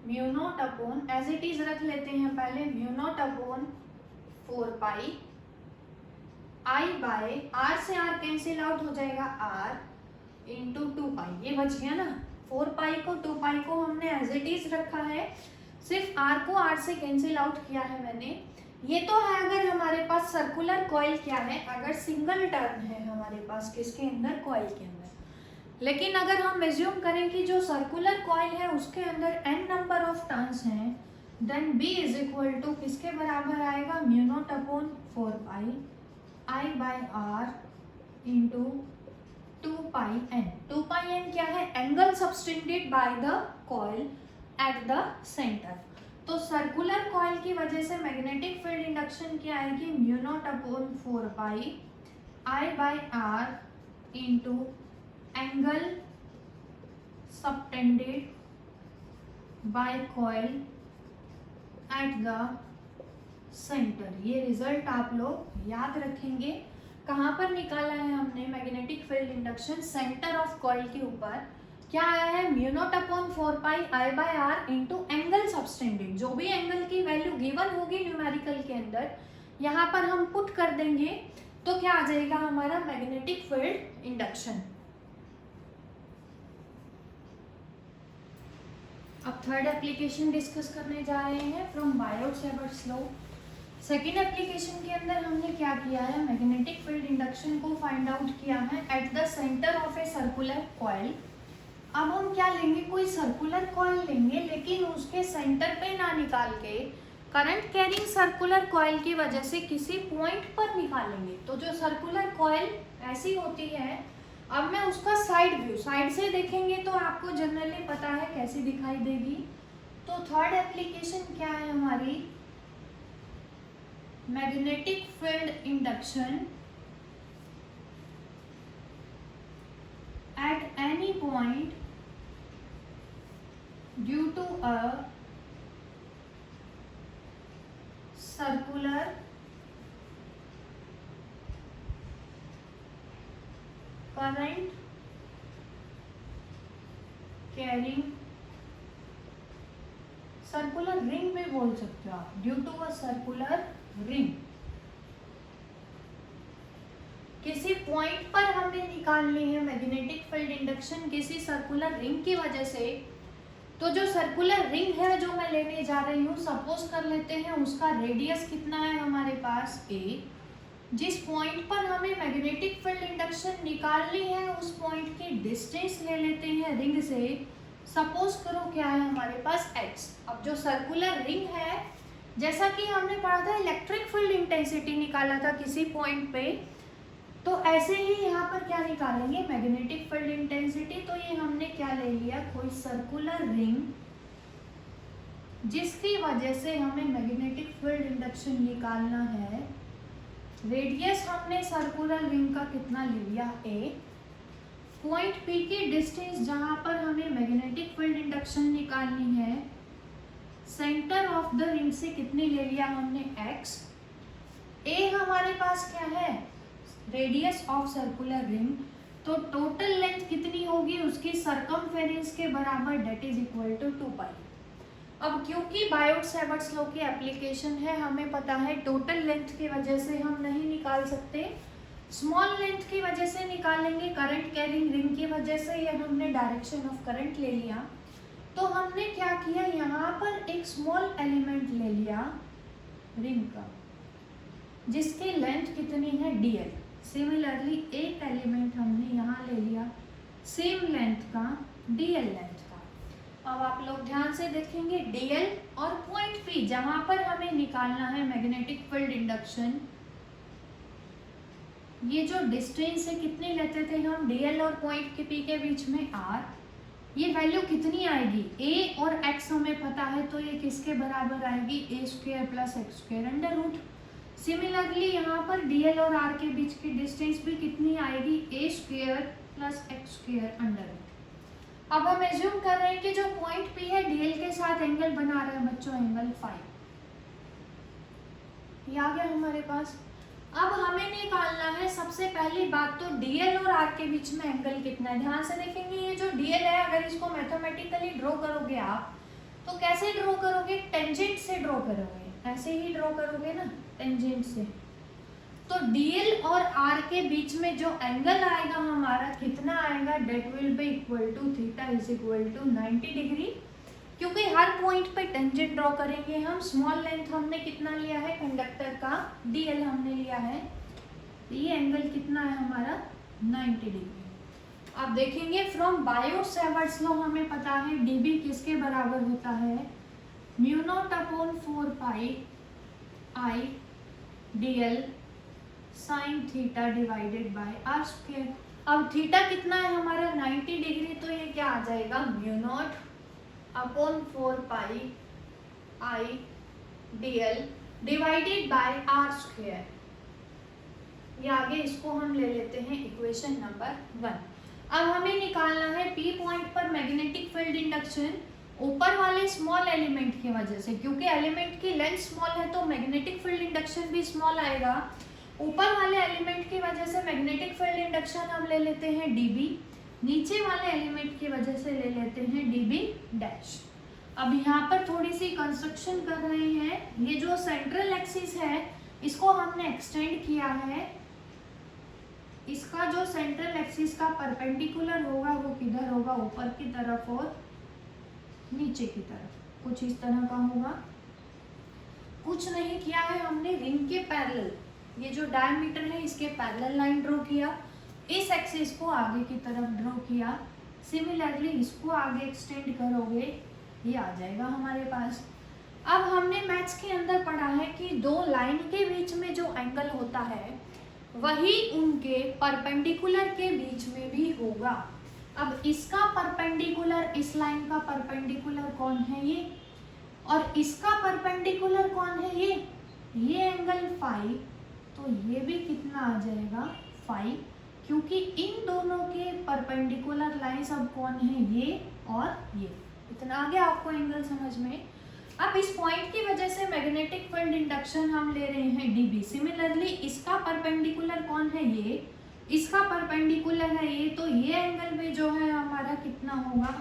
mu not upon as it is रख लेते हैं पहले, mu not upon 4 pi I by r से आर कैंसिल आउट हो जाएगा r इंटू 2 पाई, ये बच गया ना। 4 पाई को 2 पाई को हमने एज इट इज रखा है, सिर्फ r को r से कैंसिल आउट किया है मैंने। ये तो है अगर हमारे पास सर्कुलर कॉइल क्या है, अगर सिंगल टर्न है हमारे पास किसके अंदर, कॉइल के अंदर। लेकिन अगर हम एज्यूम करें कि जो सर्कुलर कॉइल है उसके अंदर n नंबर ऑफ टर्न्स हैं, then b is equal to किसके बराबर आएगा, mu not upon 4 pi I by r into 2 pi n. 2 pi n क्या है, angle subtended by the coil at the centre. तो सर्कुलर कॉइल की वजह से मैग्नेटिक फील्ड इंडक्शन क्या आएगी, mu not upon 4 pi I by r into angle subtended by coil at the centre. ये रिजल्ट आप लोग याद रखेंगे। कहाँ पर निकाला है हमने magnetic field induction, centre of coil के ऊपर। क्या आया है, mu not upon 4 pi I by r into angle subtended. जो भी एंगल की वैल्यू गिवन होगी न्यूमेरिकल के अंदर, यहाँ पर हम पुट कर देंगे तो क्या आ जाएगा हमारा मैग्नेटिक फील्ड इंडक्शन। अब थर्ड एप्लीकेशन डिस्कस करने जा रहे हैं from Biot-Savart's law. Second application के अंदर हमने क्या किया है, मैग्नेटिक फील्ड इंडक्शन को फाइंड आउट किया है eight the centre of a circular coil. अब हम क्या लेंगे, कोई सर्कुलर कॉइल लेंगे लेकिन उसके सेंटर पे ना निकाल के करंट कैरिंग सर्कुलर कॉइल की वजह से किसी पॉइंट पर निकालेंगे। तो जो सर्कुलर कॉइल ऐसी होती है, अब मैं उसका साइड व्यू, साइड से देखेंगे तो आपको जनरली पता है कैसी दिखाई देगी। तो थर्ड एप्लीकेशन क्या है हमारी, magnetic field induction at any point due to a circular current carrying, circular ring में बोल सकते हो आप, due to a circular ring. किसी पॉइंट पर हमें निकालनी है मैग्नेटिक फील्ड इंडक्शन किसी सर्कुलर रिंग की वजह से। तो जो सर्कुलर रिंग है जो मैं लेने जा रही हूँ, सपोज कर लेते हैं उसका रेडियस कितना है हमारे पास a। जिस पॉइंट पर हमें मैग्नेटिक फील्ड इंडक्शन निकालनी है उस पॉइंट की डिस्टेंस ले लेते हैं रिंग से। सपोज करो क्या है हमारे पास x। अब जो सर्कुलर रिंग है, जैसा कि हमने पढ़ा था इलेक्ट्रिक फील्ड इंटेंसिटी निकाला था किसी पॉइंट पे, तो ऐसे ही यहाँ पर क्या निकालेंगे मैग्नेटिक फील्ड इंटेंसिटी। तो ये हमने क्या ले लिया, कोई सर्कुलर रिंग जिसकी वजह से हमें मैग्नेटिक फील्ड इंडक्शन निकालना है। रेडियस हमने सर्कुलर रिंग का कितना ले लिया a। पॉइंट P की डिस्टेंस जहां पर हमें मैग्नेटिक फील्ड इंडक्शन निकालनी है, सेंटर ऑफ द रिंग से कितनी ले लिया हमने x। a हमारे पास क्या है, रेडियस ऑफ सर्कुलर रिंग। तो टोटल लेंथ कितनी होगी उसकी, सरकमफेरेंस के बराबर, डेट इज इक्वल टू 2 पाई। अब क्योंकि बायोट-सैवर्ट्स लॉ की एप्लीकेशन है, हमें पता है टोटल लेंथ की वजह से हम नहीं निकाल सकते, स्मॉल लेंथ की वजह से निकालेंगे, करंट कैरिंग रिंग की वजह से। ये हमने डायरेक्शन ऑफ करंट ले लिया, तो हमने क्या किया, यहाँ पर एक स्मॉल एलिमेंट ले लिया रिंग का, जिसकी लेंथ कितनी है dl। सिमिलरली एक एलिमेंट हमने यहाँ ले लिया सेम लेंथ का, dl लेंथ का। अब आप लोग ध्यान से देखेंगे dl और पॉइंट P, जहां पर हमें निकालना है मैग्नेटिक फील्ड इंडक्शन, ये जो डिस्टेंस है कितनी लेते थे हम dl और पॉइंट P के बीच में r, ये वैल्यू कितनी आएगी, a और x हमें पता है, तो ये किसके बराबर आएगी, a² plus x² under root. Similarly यहाँ पर dl और r के बीच की डिस्टेंस भी कितनी आएगी, a² plus x² under root. अब हम एज्यूम कर रहे हैं कि जो पॉइंट P है dl के साथ एंगल बना रहा है बच्चों, एंगल फाई। ये आ गया हमारे पास। अब हमें निकालना है सबसे पहली बात तो dl और r के बीच में एंगल कितना है। ध्यान से देखेंगे, ये जो dl है, अगर इसको मैथमेटिकली ड्रॉ करोगे आप, तो कैसे ड्रॉ करोगे, टेंजेंट से ड्रॉ करोगे, ऐसे ही ड्रॉ करोगे ना, टेंजेंट से। तो dl और r के बीच में जो एंगल आएगा हमारा कितना आएगा, that will be equal to theta is equal to 90 degree, क्योंकि हर पॉइंट पे टेंजेंट ड्रॉ करेंगे हम। स्मॉल लेंथ हमने कितना लिया है कंडक्टर का, dl हमने लिया है, ये एंगल कितना है हमारा 90 डिग्री। अब देखेंगे फ्रॉम बायोट-सैवर्ट्स लॉ हमें पता है dB किसके बराबर होता है, mu not upon 4 pi I dl sine theta divided by r square. अब थीटा कितना है हमारा 90 डिग्री, तो ये क्या आ जाएगा, mu not upon 4 pi I dl divided by r square. ये आगे इसको हम ले लेते हैं इक्वेशन नंबर 1। अब हमें निकालना है P पॉइंट पर मैग्नेटिक फील्ड इंडक्शन ऊपर वाले स्मॉल एलिमेंट की वजह से, क्योंकि एलिमेंट की लेंथ स्मॉल है तो मैग्नेटिक फील्ड इंडक्शन भी स्मॉल आएगा। ऊपर वाले एलिमेंट की वजह से मैग्नेटिक फील्ड इंडक्शन हम ले लेते हैं dB, नीचे वाले एलिमेंट की वजह से ले लेते हैं dB डैश। अब यहाँ पर थोड़ी सी कंस्ट्रक्शन कर रहे हैं, ये जो सेंट्रल एक्सिस है इसको हमने एक्सटेंड किया है, इसका जो सेंट्रल एक्सिस का परपेंडिकुलर होगा वो किधर होगा, ऊपर की तरफ और नीचे की तरफ, कुछ इस तरह का होगा। कुछ नहीं किया है हमने, रिंग के पैरेलल, ये जो डायमीटर है इसके पैरेलल लाइन ड्रॉ किया, इस एक्सिस को आगे की तरफ ड्रॉ किया, सिमिलरली इसको आगे एक्सटेंड करोगे, ये आ जाएगा हमारे पास। अब हमने मैथ्स के अंदर पढ़ा है कि दो लाइन के बीच में जो एंगल होता है वही उनके परपेंडिकुलर के बीच में भी होगा। अब इसका परपेंडिकुलर, इस लाइन का परपेंडिकुलर कौन है, ये, और इसका परपेंडिकुलर कौन है, ये एंगल फाई, तो ये भी कितना आ जाएगा फाई, क्योंकि इन दोनों के परपेंडिकुलर लाइंस अब कौन है, ये और ये। इतना आ गया आपको एंगल समझ में। अब इस पॉइंट की वजह से मैग्नेटिक फील्ड इंडक्शन हम ले रहे हैं dB। सिमिलरली इसका परपेंडिकुलर कौन है, ये, इसका परपेंडिकुलर है ये, तो ये एंगल भी जो है हमारा कितना होगा,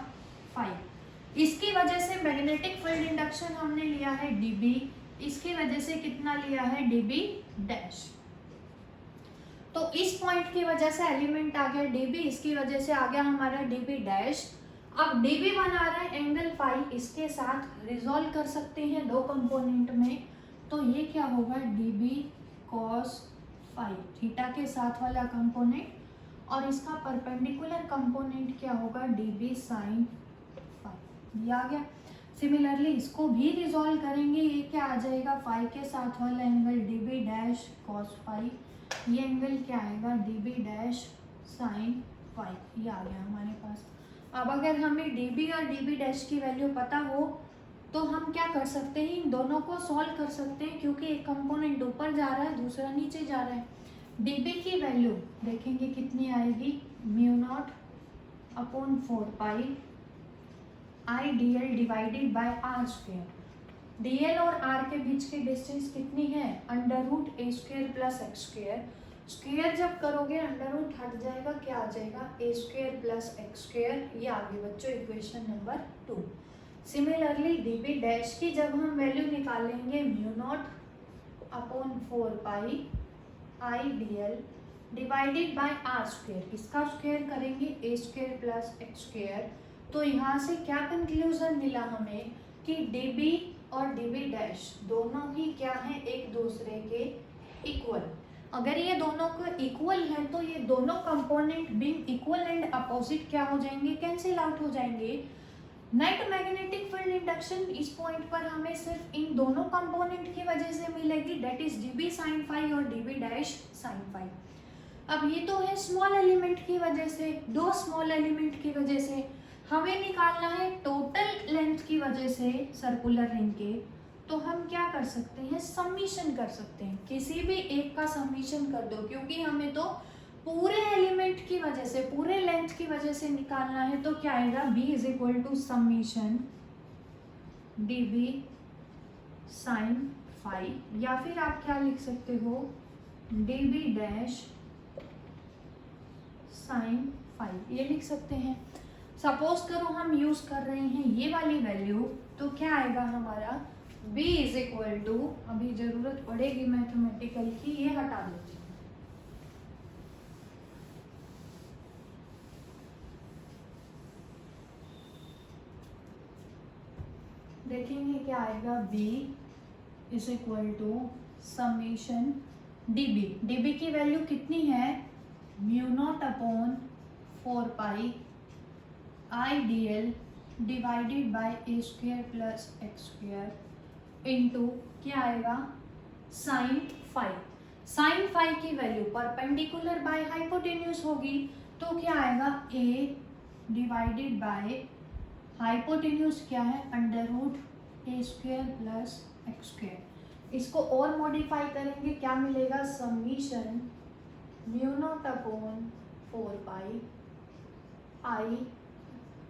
फाई। इसकी वजह से मैग्नेटिक फील्ड इंडक्शन हमने लिया है dB, इसकी वजह से कितना लिया है, dB डैश। तो इस पॉइंट की वजह से एलिमेंट आ गया dB, इसकी वजह से आ गया हमारा dB डैश। अब dB बना रहा है एंगल फाई, इसके साथ रिजॉल्व कर सकते हैं दो कंपोनेंट में, तो ये क्या होगा, dB cos फाई, थीटा के साथ वाला कंपोनेंट, और इसका परपेंडिकुलर कंपोनेंट क्या होगा, dB sin फाई। ये आ गया। सिमिलरली इसको भी रिजॉल्व करेंगे, ये क्या आ जाएगा, फाई के साथ वाला angle dB dash cos phi, ये एंगल क्या आएगा, dB डैश sin फाई। ये आ गया हमारे पास। अब अगर हमें dB और dB डैश की वैल्यू पता हो तो हम क्या कर सकते हैं, इन दोनों को सॉल्व कर सकते हैं, क्योंकि एक कंपोनेंट ऊपर जा रहा है दूसरा नीचे जा रहा है। dB की वैल्यू देखेंगे कितनी आएगी, mu not upon 4 pi I dl divided by r square. dl और r के बीच की डिस्टेंस कितनी है, under root a square plus x square. Square जब करोगे अंडर रूट हट जाएगा, क्या आ जाएगा, a square plus x square. ये आ गई बच्चों equation number 2। Similarly D B dash की जब हम वैल्यू निकालेंगे mu not upon 4 pi I D L divided by are square, इसका स्क्वेयर करेंगे A square plus X square. तो यहाँ से क्या कंक्लूजन मिला हमें कि डी बी और डी बी डैश दोनों ही क्या है, एक दूसरे के इक्वल। अगर ये दोनों को इक्वल है तो ये दोनों component being equal and opposite क्या हो जाएंगे, कैंसिल आउट हो जाएंगे। नेट मैग्नेटिक फील्ड इंडक्शन इस पॉइंट पर हमें सिर्फ इन दोनों कंपोनेंट की वजह से मिलेगी, that is D B sine phi और D B dash sine phi. अब ये तो है स्मॉल एलिमेंट की वजह से, दो स्मॉल एलिमेंट की वजह से। हमें निकालना है टोटल लेंथ की वजह से सर्कुलर रिंग के, तो हम क्या कर सकते हैं, समीशन कर सकते हैं, किसी भी एक का समीशन कर दो, क्योंकि हमें तो पूरे एलिमेंट की वजह से, पूरे लेंथ की वजह से निकालना है। तो क्या आएगा, b is equal to summation D B sine phi, या फिर आप क्या लिख सकते हो, D B dash sine phi, ये लिख सकते हैं। सपोज करो हम यूज कर रहे हैं ये वाली वैल्यू, तो क्या आएगा हमारा, b इज इक्वल टू, अभी जरूरत पड़ेगी मैथमेटिकल की, ये हटा देते हैं, देखेंगे क्या आएगा, b is equal to summation D B की वैल्यू कितनी है, mu not upon 4 pi I D L divided by A square plus X square into क्या आएगा, साइन फाई। साइन फाई की वैल्यू परपेंडिकुलर बाय हाइपोटेन्यूज होगी, तो क्या आएगा, ए डिवाइडेड बाय हाइपोटेन्यूज क्या है, अंडर रूट ए स्क्वेयर प्लस एक्स स्क्वेयर। इसको और मॉडिफाई करेंगे, क्या मिलेगा, summation mu naught upon 4 pi I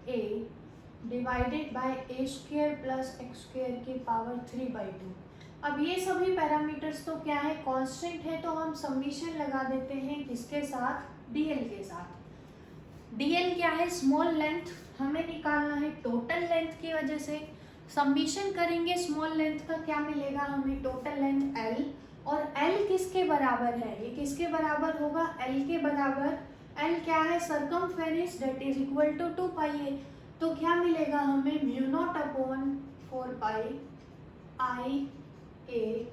A divided by A square plus X square की पावर 3/2। अब ये सभी पैरामीटर्स तो क्या है, कांस्टेंट है, तो हम समीशन लगा देते हैं किसके साथ, डीएल के साथ। डीएल क्या है, स्मॉल लेंथ, हमें निकालना है टोटल लेंथ की वजह से। समीशन करेंगे स्मॉल लेंथ का, क्या मिलेगा हमें, टोटल लेंथ एल, और एल किसके बराबर है, ये किसके बराबर होगा, एल के बराबर। एल क्या है, circumference, that is equal to 2 pi A. तो क्या मिलेगा हमें, mu not upon 4 pi I A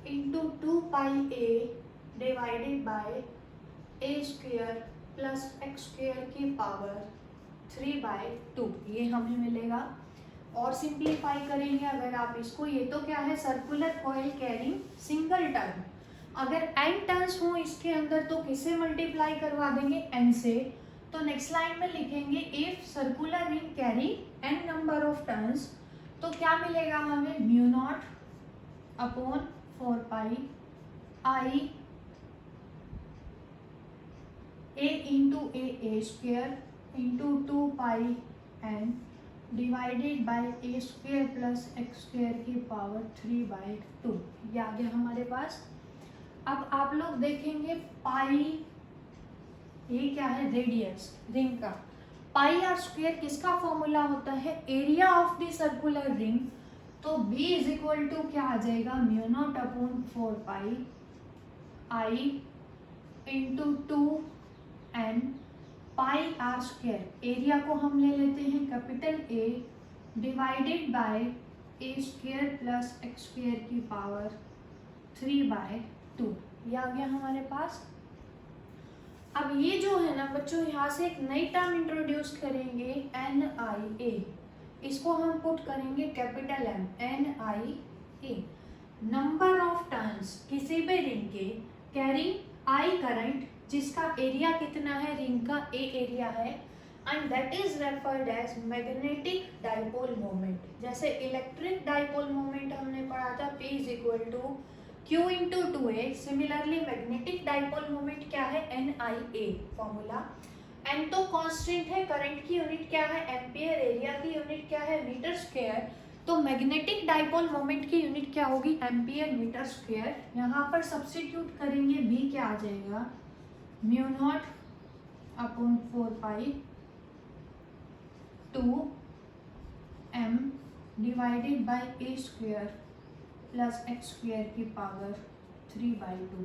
into 2 pi A divided by A square plus X square की पावर 3/2, ये हमें मिलेगा। और सिंप्लीफाई करेंगे अगर आप इसको, ये तो क्या है, circular coil carrying single turn, अगर n टर्न्स हो इसके अंदर तो किससे मल्टीप्लाई करवा देंगे, n से। तो नेक्स्ट लाइन में लिखेंगे if circular ring carry n number of turns, तो क्या मिलेगा हमें, mu not upon 4 pi I A into A square into 2 pi n divided by A square plus X square की पावर 3/2, ये आ गया हमारे पास। अब आप लोग देखेंगे पाई, ये क्या है, रेडियस रिंग का, पाई आर स्क्वेयर किसका फॉर्मूला होता है, area of the circular ring. तो b इज इक्वल टू क्या आ जाएगा, mu not upon 4 pi I into 2n pi R square, area को हम ले लेते हैं capital A divided by A square plus X square की पावर 3/2, ये आ गया हमारे पास। अब ये जो है ना बच्चों, यहाँ से एक नई टर्म इंट्रोड्यूस करेंगे NIA, इसको हम पुट करेंगे capital M, NIA, number of turns किसी भी रिंग के कैरी I करंट, जिसका एरिया कितना है, रिंग का A एरिया है, and that is referred as magnetic dipole moment. जैसे इलेक्ट्रिक डाइपोल मोमेंट हमने पढ़ा था, P is equal to Q into 2A, similarly magnetic dipole moment क्या है, NIA फॉर्मूला। N तो कांस्टेंट है, करंट की यूनिट क्या है, एम्पियर, एरिया की यूनिट क्या है, मीटर स्क्वायर, तो मैग्नेटिक डाइपोल मोमेंट की यूनिट क्या होगी, एम्पियर मीटर स्क्वायर। यहाँ पर सब्स्टिट्यूट करेंगे, B क्या आ जाएगा, mu not upon 4 pi 2 m divided by a square plus x square की पावर 3/2।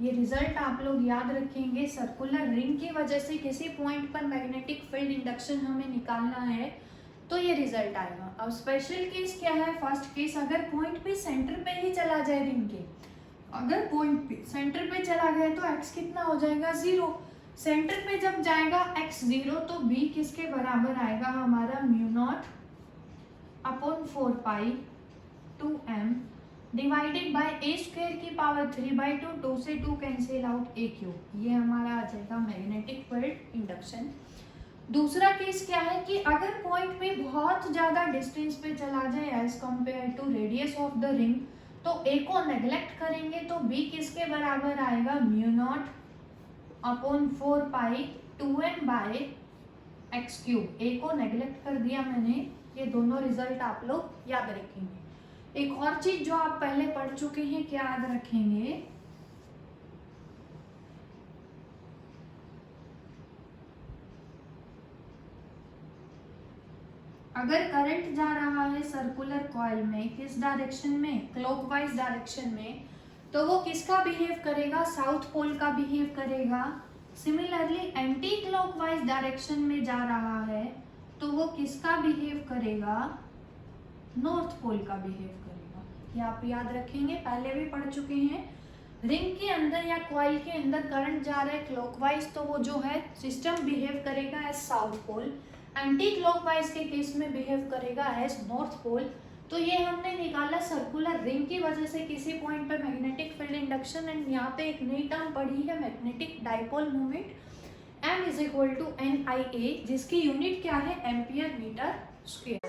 ये रिजल्ट आप लोग याद रखेंगे। सर्कुलर रिंग की वजह से किसी पॉइंट पर मैग्नेटिक फील्ड इंडक्शन हमें निकालना है तो ये रिजल्ट आएगा। अब स्पेशल केस क्या है? फर्स्ट केस, अगर पॉइंट पे सेंटर पे ही चला जाए रिंग के, अगर पॉइंट पे सेंटर पे चला गया तो x कितना हो जाएगा? 0। सेंटर पे जब जाएगा x 0 तो b किसके बराबर आएगा हमारा? μ0/4 2m divided by a square की पावर 3/2। 2 से 2 कैंसिल आउट, a क्यूब। ये हमारा आ जाएगा मैग्नेटिक फील्ड इंडक्शन। दूसरा केस क्या है कि अगर पॉइंट पे बहुत ज़्यादा डिस्टेंस पे चला जाए as compare to radius of the ring, तो a को नेग्लेक्ट करेंगे तो b किसके बराबर आएगा? μ0/4 2n/x क्यूब। a को नेग्लेक्ट कर दिया मैंने। ये दोनों रिजल्ट आप लोग याद रखेंगे। एक और चीज जो आप पहले पढ़ चुके हैं, क्या याद रखेंगे? अगर करंट जा रहा है सर्कुलर कॉइल में किस डायरेक्शन में? क्लॉकवाइज डायरेक्शन में, तो वो किसका बिहेव करेगा? साउथ पोल का बिहेव करेगा। सिमिलरली एंटी क्लॉकवाइज डायरेक्शन में जा रहा है तो वो किसका बिहेव करेगा? नॉर्थ पोल का बिहेव करेगा। ये आप याद रखेंगे, पहले भी पढ़ चुके हैं। रिंग के अंदर या कॉइल के अंदर करंट जा रहा है क्लॉकवाइज तो वो जो है सिस्टम बिहेव करेगा as south pole. Anti clockwise के केस में बिहेव करेगा एज नॉर्थ पोल। तो ये हमने निकाला सर्कुलर रिंग की वजह से किसी पॉइंट पर मैग्नेटिक फील्ड इंडक्शन। एंड यहाँ पे एक नई टर्म पढ़ी है magnetic dipole moment, m = NIA, जिसकी यूनिट क्या है? Ampere metre square.